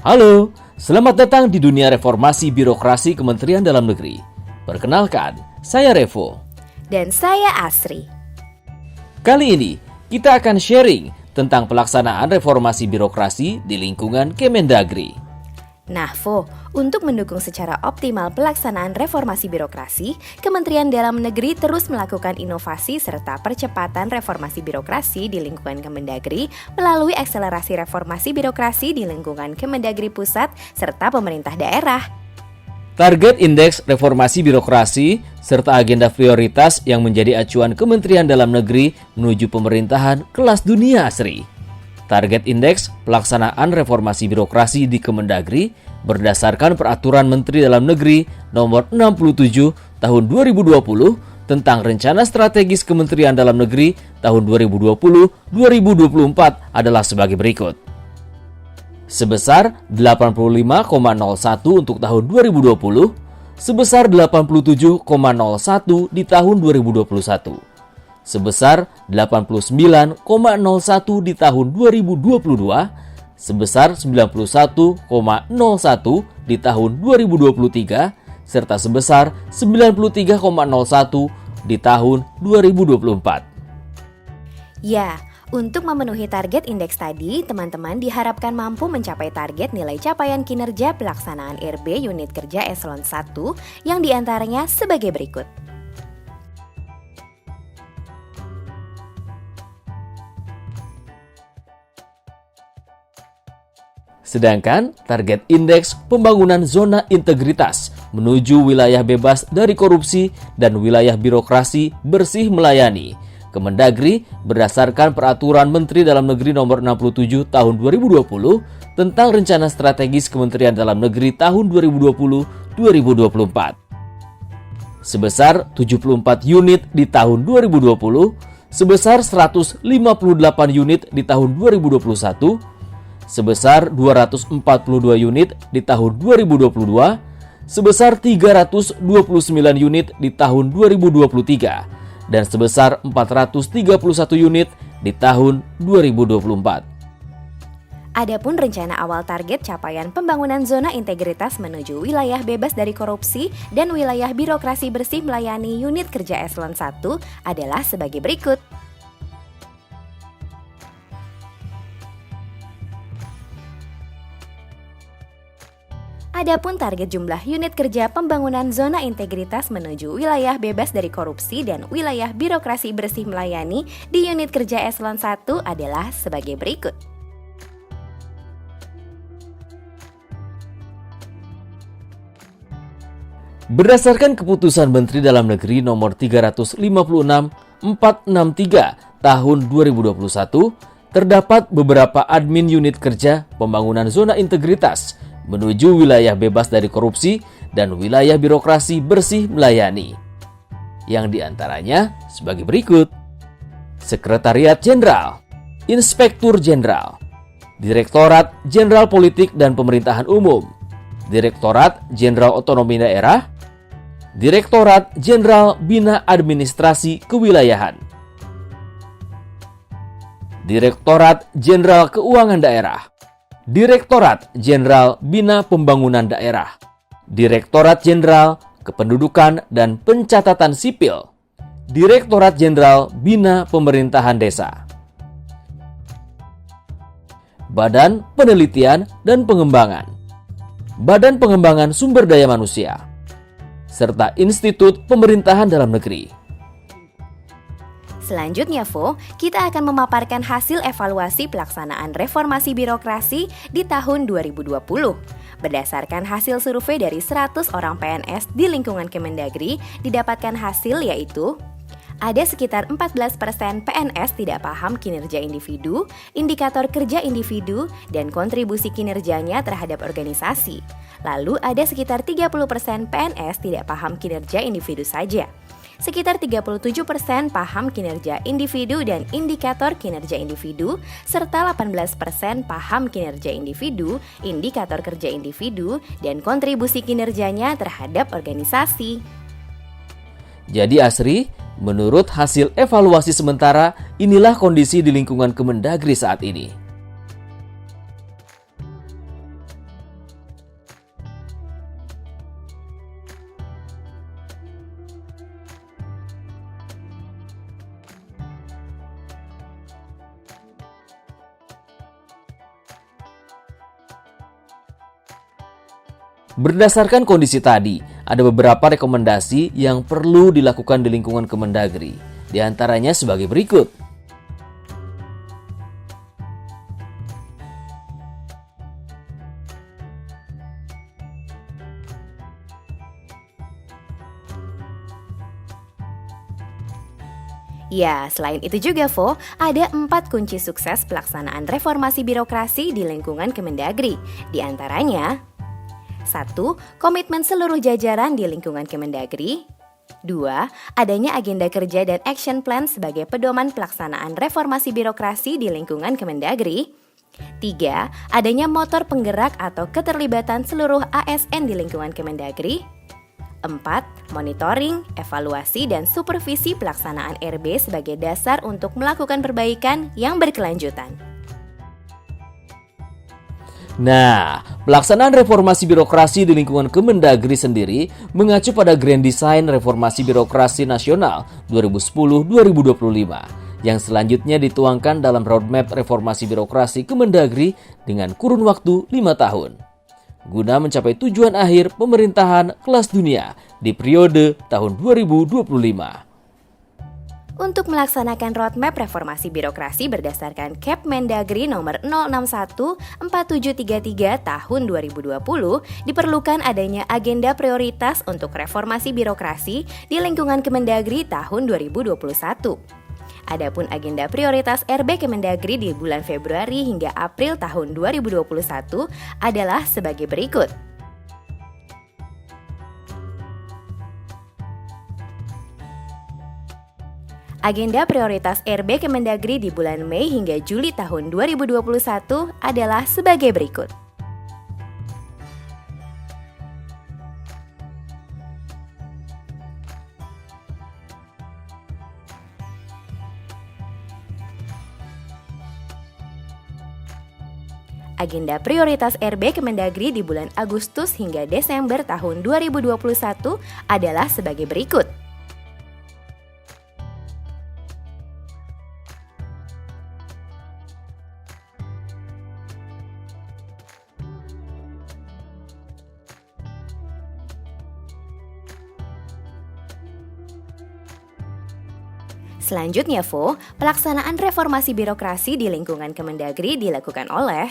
Halo, selamat datang di dunia reformasi birokrasi Kementerian Dalam Negeri. Perkenalkan, saya Revo. Dan saya Asri. Kali ini, kita akan sharing tentang pelaksanaan reformasi birokrasi di lingkungan Kemendagri. Nah, Vo, untuk mendukung secara optimal pelaksanaan reformasi birokrasi, Kementerian Dalam Negeri terus melakukan inovasi serta percepatan reformasi birokrasi di lingkungan Kemendagri melalui akselerasi reformasi birokrasi di lingkungan Kemendagri Pusat serta pemerintah daerah. Target indeks reformasi birokrasi serta agenda prioritas yang menjadi acuan Kementerian Dalam Negeri menuju pemerintahan kelas dunia, Asri. Target indeks pelaksanaan reformasi birokrasi di Kemendagri berdasarkan Peraturan Menteri Dalam Negeri Nomor 67 Tahun 2020 tentang Rencana Strategis Kementerian Dalam Negeri tahun 2020-2024 adalah sebagai berikut. Sebesar 85,01 untuk tahun 2020, sebesar 87,01 di tahun 2021. Sebesar 89,01 di tahun 2022, sebesar 91,01 di tahun 2023, serta sebesar 93,01 di tahun 2024. Ya, untuk memenuhi target indeks tadi, teman-teman diharapkan mampu mencapai target nilai capaian kinerja pelaksanaan RB unit kerja eselon 1 yang diantaranya sebagai berikut. Sedangkan target indeks pembangunan zona integritas menuju wilayah bebas dari korupsi dan wilayah birokrasi bersih melayani Kemendagri berdasarkan Peraturan Menteri Dalam Negeri Nomor 67 Tahun 2020 tentang Rencana Strategis Kementerian Dalam Negeri tahun 2020-2024. Sebesar 74 unit di tahun 2020, sebesar 158 unit di tahun 2021, sebesar 242 unit di tahun 2022, sebesar 329 unit di tahun 2023, dan sebesar 431 unit di tahun 2024. Adapun rencana awal target capaian pembangunan zona integritas menuju wilayah bebas dari korupsi dan wilayah birokrasi bersih melayani unit kerja eselon 1 adalah sebagai berikut. Adapun target jumlah unit kerja pembangunan zona integritas menuju wilayah bebas dari korupsi dan wilayah birokrasi bersih melayani di unit kerja eselon 1 adalah sebagai berikut. Berdasarkan Keputusan Menteri Dalam Negeri Nomor 356/463 Tahun 2021, terdapat beberapa admin unit kerja pembangunan zona integritas menuju wilayah bebas dari korupsi dan wilayah birokrasi bersih melayani, yang diantaranya sebagai berikut: Sekretariat Jenderal, Inspektur Jenderal, Direktorat Jenderal Politik dan Pemerintahan Umum, Direktorat Jenderal Otonomi Daerah, Direktorat Jenderal Bina Administrasi Kewilayahan, Direktorat Jenderal Keuangan Daerah, Direktorat Jenderal Bina Pembangunan Daerah, Direktorat Jenderal Kependudukan dan Pencatatan Sipil, Direktorat Jenderal Bina Pemerintahan Desa, Badan Penelitian dan Pengembangan, Badan Pengembangan Sumber Daya Manusia, serta Institut Pemerintahan Dalam Negeri. Selanjutnya, Vo, kita akan memaparkan hasil evaluasi pelaksanaan reformasi birokrasi di tahun 2020. Berdasarkan hasil survei dari 100 orang PNS di lingkungan Kemendagri, didapatkan hasil yaitu ada sekitar 14% PNS tidak paham kinerja individu, indikator kerja individu, dan kontribusi kinerjanya terhadap organisasi. Lalu ada sekitar 30% PNS tidak paham kinerja individu saja. Sekitar 37% paham kinerja individu dan indikator kinerja individu, serta 18% paham kinerja individu, indikator kerja individu, dan kontribusi kinerjanya terhadap organisasi. Jadi Asri, menurut hasil evaluasi sementara, inilah kondisi di lingkungan Kemendagri saat ini. Berdasarkan kondisi tadi, ada beberapa rekomendasi yang perlu dilakukan di lingkungan Kemendagri. Di antaranya sebagai berikut. Ya, selain itu juga, Vo, ada 4 kunci sukses pelaksanaan reformasi birokrasi di lingkungan Kemendagri. Di antaranya, 1. Komitmen seluruh jajaran di lingkungan Kemendagri. 2. Adanya agenda kerja dan action plan sebagai pedoman pelaksanaan reformasi birokrasi di lingkungan Kemendagri. 3. Adanya motor penggerak atau keterlibatan seluruh ASN di lingkungan Kemendagri. 4. Monitoring, evaluasi, dan supervisi pelaksanaan RB sebagai dasar untuk melakukan perbaikan yang berkelanjutan. Nah, pelaksanaan reformasi birokrasi di lingkungan Kemendagri sendiri mengacu pada Grand Design Reformasi Birokrasi Nasional 2010-2025 yang selanjutnya dituangkan dalam Roadmap Reformasi Birokrasi Kemendagri dengan kurun waktu 5 tahun. Guna mencapai tujuan akhir pemerintahan kelas dunia di periode tahun 2025. Untuk melaksanakan roadmap reformasi birokrasi berdasarkan Kepmendagri nomor 0614733 tahun 2020, diperlukan adanya agenda prioritas untuk reformasi birokrasi di lingkungan Kemendagri tahun 2021. Adapun agenda prioritas RB Kemendagri di bulan Februari hingga April tahun 2021 adalah sebagai berikut. Agenda prioritas RB Kemendagri di bulan Mei hingga Juli tahun 2021 adalah sebagai berikut. Agenda prioritas RB Kemendagri di bulan Agustus hingga Desember tahun 2021 adalah sebagai berikut. Selanjutnya, Vo, pelaksanaan reformasi birokrasi di lingkungan Kemendagri dilakukan oleh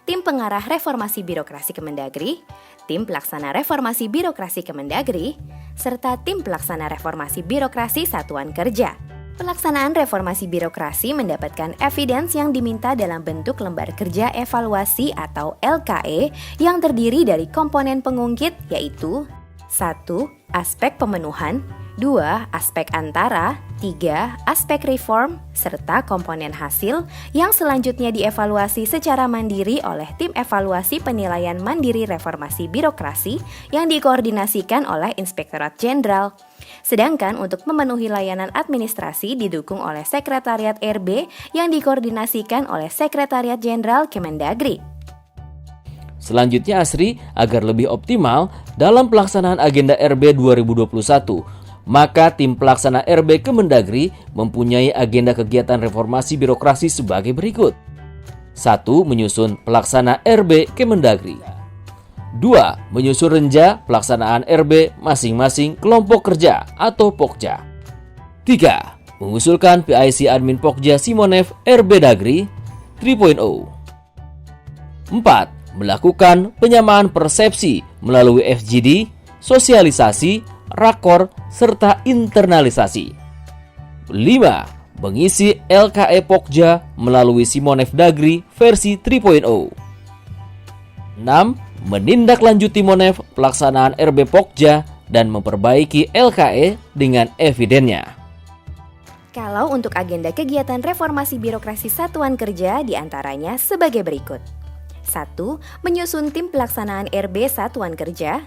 Tim Pengarah Reformasi Birokrasi Kemendagri, Tim Pelaksana Reformasi Birokrasi Kemendagri, serta Tim Pelaksana Reformasi Birokrasi Satuan Kerja. Pelaksanaan reformasi birokrasi mendapatkan evidence yang diminta dalam bentuk lembar kerja evaluasi atau LKE yang terdiri dari komponen pengungkit yaitu 1. Aspek pemenuhan, 2. Aspek antara, 3. Aspek reform, serta komponen hasil yang selanjutnya dievaluasi secara mandiri oleh Tim Evaluasi Penilaian Mandiri Reformasi Birokrasi yang dikoordinasikan oleh Inspektorat Jenderal. Sedangkan untuk memenuhi layanan administrasi didukung oleh Sekretariat RB yang dikoordinasikan oleh Sekretariat Jenderal Kemendagri. Selanjutnya Asri, agar lebih optimal dalam pelaksanaan agenda RB 2021, maka tim pelaksana RB Kemendagri mempunyai agenda kegiatan reformasi birokrasi sebagai berikut. 1. Menyusun pelaksana RB Kemendagri. 2. Menyusun renja pelaksanaan RB masing-masing kelompok kerja atau Pokja. 3. Mengusulkan PIC Admin Pokja Simonev RB Dagri 3.0. 4. Melakukan penyamaan persepsi melalui FGD, sosialisasi, rakor, serta internalisasi. 5. Mengisi LKE Pokja melalui Simonev Dagri versi 3.0. 6. Menindaklanjuti Monev pelaksanaan RB Pokja dan memperbaiki LKE dengan evidennya. Kalau untuk agenda kegiatan reformasi birokrasi satuan kerja diantaranya sebagai berikut. 1. Menyusun tim pelaksanaan RB satuan kerja.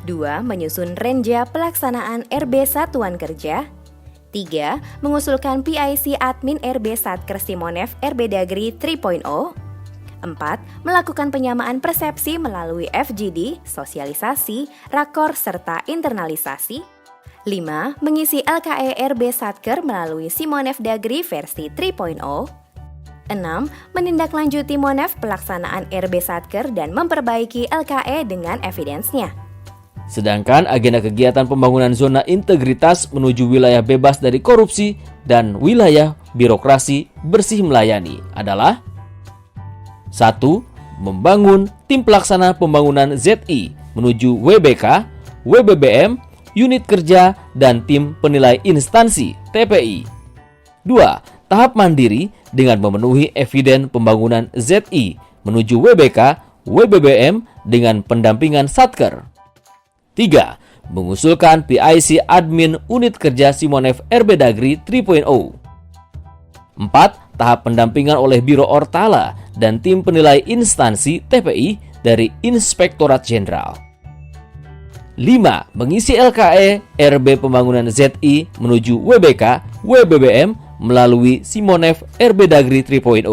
2. Menyusun renja pelaksanaan RB satuan kerja. 3. Mengusulkan PIC Admin RB Satker Simonev RB Dagri 3.0. 4. Melakukan penyamaan persepsi melalui FGD, sosialisasi, rakor, serta internalisasi. 5. Mengisi LKE RB Satker melalui Simonev Dagri versi 3.0. 6. Menindaklanjuti Monef pelaksanaan RB Satker dan memperbaiki LKE dengan evidence-nya. Sedangkan agenda kegiatan pembangunan zona integritas menuju wilayah bebas dari korupsi dan wilayah birokrasi bersih melayani adalah 1. Membangun tim pelaksana pembangunan ZI menuju WBK, WBBM, unit kerja, dan tim penilai instansi TPI. 2. Tahap mandiri dengan memenuhi eviden pembangunan ZI menuju WBK, WBBM dengan pendampingan Satker. 3. Mengusulkan PIC admin unit kerja Simonef RB Dagri 3.0. 4. Tahap pendampingan oleh Biro Ortala dan tim penilai instansi TPI dari Inspektorat Jenderal. 5. Mengisi LKE RB Pembangunan ZI menuju WBK, WBBM melalui Simonef RB Dagri 3.0.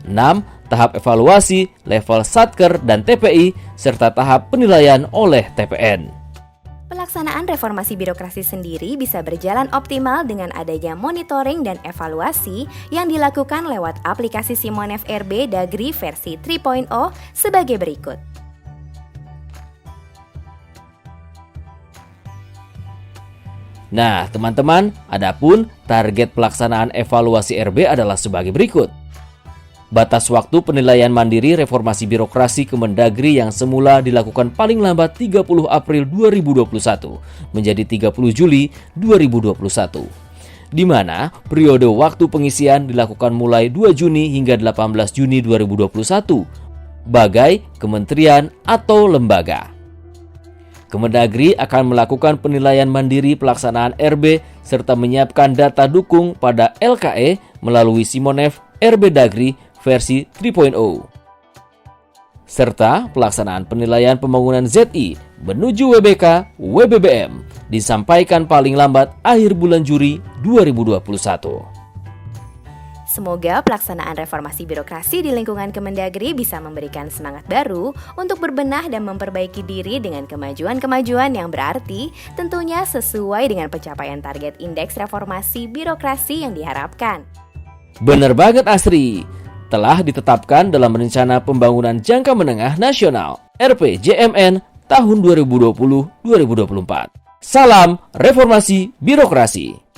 6. Tahap evaluasi level Satker dan TPI serta tahap penilaian oleh TPN. Pelaksanaan reformasi birokrasi sendiri bisa berjalan optimal dengan adanya monitoring dan evaluasi yang dilakukan lewat aplikasi Simonef RB Dagri versi 3.0 sebagai berikut. Nah, teman-teman, adapun target pelaksanaan evaluasi RB adalah sebagai berikut. Batas waktu penilaian mandiri reformasi birokrasi Kemendagri yang semula dilakukan paling lambat 30 April 2021 menjadi 30 Juli 2021. Di mana periode waktu pengisian dilakukan mulai 2 Juni hingga 18 Juni 2021 bagai kementerian atau lembaga. Kemendagri akan melakukan penilaian mandiri pelaksanaan RB serta menyiapkan data dukung pada LKE melalui Simonef RB Dagri versi 3.0. Serta pelaksanaan penilaian pembangunan ZI menuju WBK, WBBM disampaikan paling lambat akhir bulan Juli 2021. Semoga pelaksanaan reformasi birokrasi di lingkungan Kemendagri bisa memberikan semangat baru untuk berbenah dan memperbaiki diri dengan kemajuan-kemajuan yang berarti, tentunya sesuai dengan pencapaian target indeks reformasi birokrasi yang diharapkan. Bener banget Asri, telah ditetapkan dalam Rencana Pembangunan Jangka Menengah Nasional RPJMN tahun 2020-2024. Salam reformasi birokrasi.